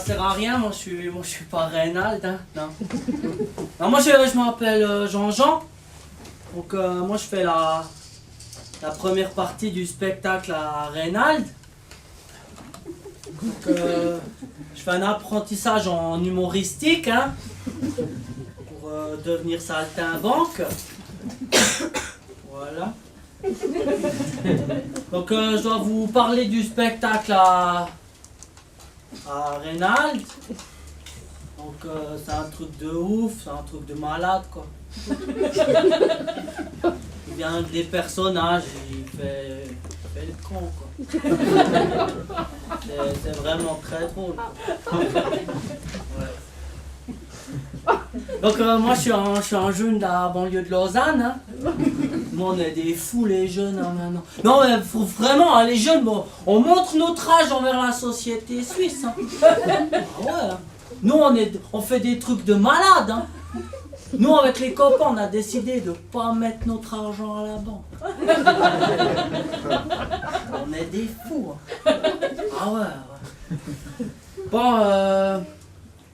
sert à rien, moi je suis pas Reynald, hein, non. Non, moi je m'appelle Jean-Jean. Donc moi je fais la première partie du spectacle à Reynald. Donc je fais un apprentissage en humoristique, hein, pour devenir saltimbanque. Voilà. Donc je dois vous parler du spectacle à Reynald. Donc c'est un truc de ouf, c'est un truc de malade quoi. Il vient avec des personnages, il fait le con quoi. C'est vraiment très drôle. Ouais. Donc moi je suis un jeune de la banlieue de Lausanne. Hein. Nous on est des fous les jeunes. Hein, maintenant. Non mais faut vraiment, hein, les jeunes, bon, on montre notre âge envers la société suisse. Hein. Ah ouais, hein. Nous on fait des trucs de malades. Hein. Nous avec les copains on a décidé de pas mettre notre argent à la banque. On est des fous. Hein. Ah ouais, ouais. Bon,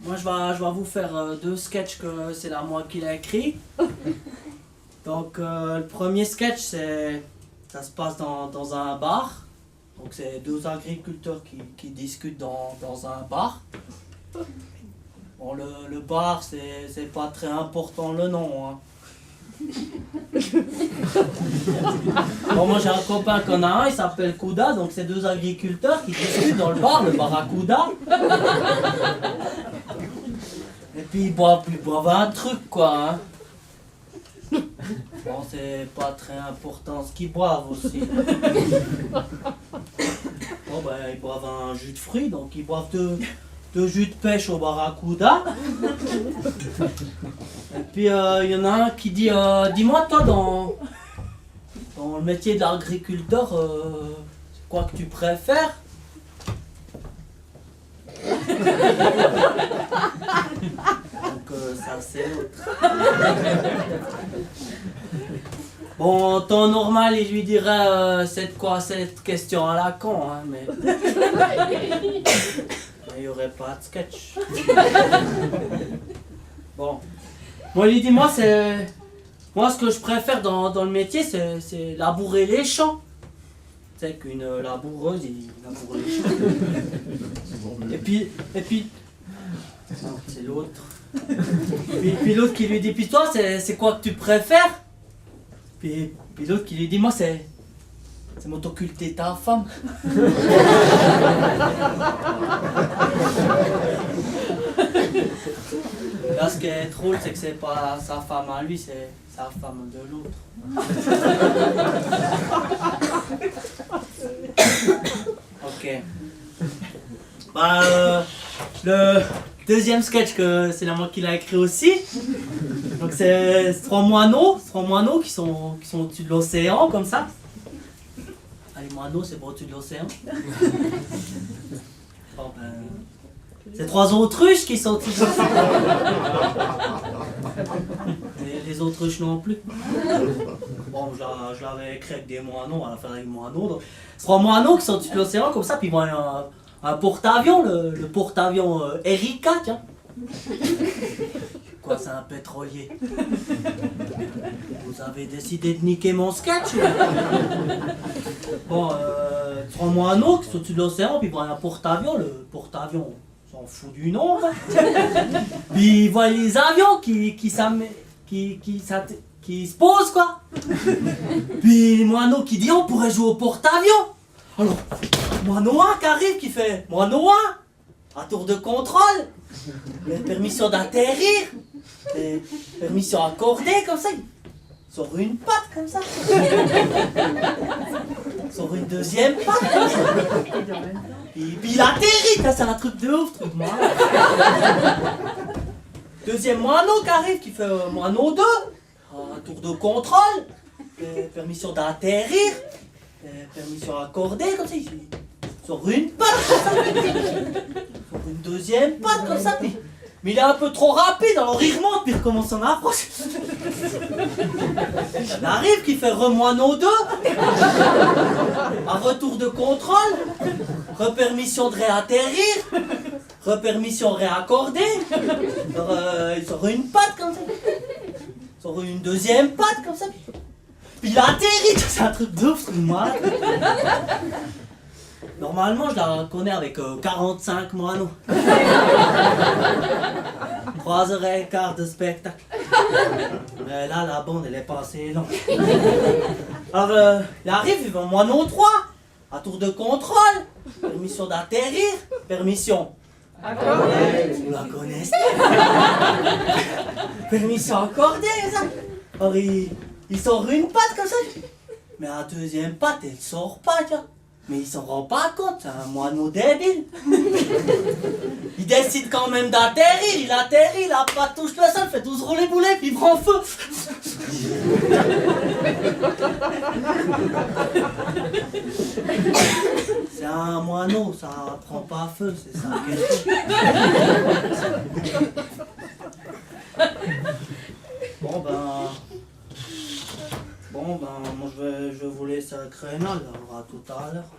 moi je vais vous faire deux sketchs que c'est là moi qui l'ai écrit. Donc le premier sketch ça se passe dans un bar. Donc c'est deux agriculteurs qui discutent dans un bar. Bon le bar c'est pas très important le nom. Hein. Bon moi j'ai un copain qu'on a un, il s'appelle Kouda, donc c'est deux agriculteurs qui discutent dans le bar à Kouda. Et puis ils boivent un truc quoi. Hein. Bon c'est pas très important ce qu'ils boivent aussi. Bon ben ils boivent un jus de fruits, donc ils boivent deux jus de pêche au barracuda. Et puis il y en a un qui dit dis-moi toi dans le métier d'agriculteur c'est quoi que tu préfères? Donc ça c'est l'autre. Bon, en temps normal, il lui dirait c'est de quoi cette question à la con, hein, mais il n'y aurait pas de sketch. Bon, moi il lui dit moi ce que je préfère dans le métier c'est labourer les champs. Tu sais qu'une laboureuse il laboure les champs. Et puis non, c'est l'autre. Puis l'autre qui lui dit puis toi c'est quoi que tu préfères? Puis l'autre qui lui dit moi c'est m'autoculter ta femme. Là ce qui est drôle c'est que c'est pas sa femme à lui, c'est sa femme de l'autre. Ok. Bah le deuxième sketch que c'est la moi qui l'a écrit aussi. Donc c'est trois moineaux qui sont au-dessus de l'océan comme ça. Ah, les moineaux c'est pas au-dessus de l'océan. Bon ben c'est trois autruches qui sont au-dessus de l'océan. Et les autruches non plus. Bon je l'avais écrit avec des moineaux, on va faire avec des moineaux. Donc, c'est trois moineaux qui sont au-dessus de l'océan comme ça, puis ils vont un porte-avions, le porte-avions Erika, tiens. Quoi, c'est un pétrolier? Vous avez décidé de niquer mon sketch? Bon, trois moineaux qui sont au-dessus de l'océan, puis ils voient un porte-avions, le porte-avions, on s'en fout du nom. Hein. Puis ils voient les avions qui se posent, quoi. Puis les moineaux qui disent on pourrait jouer au porte-avions. Alors, moineau 1 qui arrive, qui fait moineau 1, à tour de contrôle, il a permission d'atterrir, permission accordée, comme ça, il sort une patte, comme ça, il sort une deuxième patte, comme ça. Puis il atterrit, c'est un truc de ouf, truc malade. Deuxième moineau qui arrive, qui fait moineau 2, à tour de contrôle, permission d'atterrir. Permission accordée, comme ça, il sort une patte, comme ça, sort une deuxième patte, comme ça, puis, mais il est un peu trop rapide, alors il remonte, puis il recommence son approche. Il arrive, qui fait remoineau 2, un retour de contrôle, repermission de réatterrir, Repermission réaccordée. Alors, il sort une patte comme ça. Il sort une deuxième patte comme ça. Puis il atterrit. C'est un truc de ouf, moi. Normalement, je la connais avec 45 moineaux. 3h15 de spectacle. Mais là, la bande, elle est passée longue. Alors, il arrive, il va moineau 3. À tour de contrôle. Permission d'atterrir. Permission. Accordée. Vous la connaissez. Permission accordée, ça. Alors, il sort une patte comme ça. Mais la deuxième patte, elle sort pas, tu vois. Mais il s'en rend pas compte, c'est un moineau débile. Il décide quand même d'atterrir, il atterrit, la patte touche le sol, fait 12 rouler boulet, puis il prend feu. C'est un moineau, ça prend pas feu, c'est ça. Bon ben, moi je vais vous laisser créer, alors à tout à l'heure.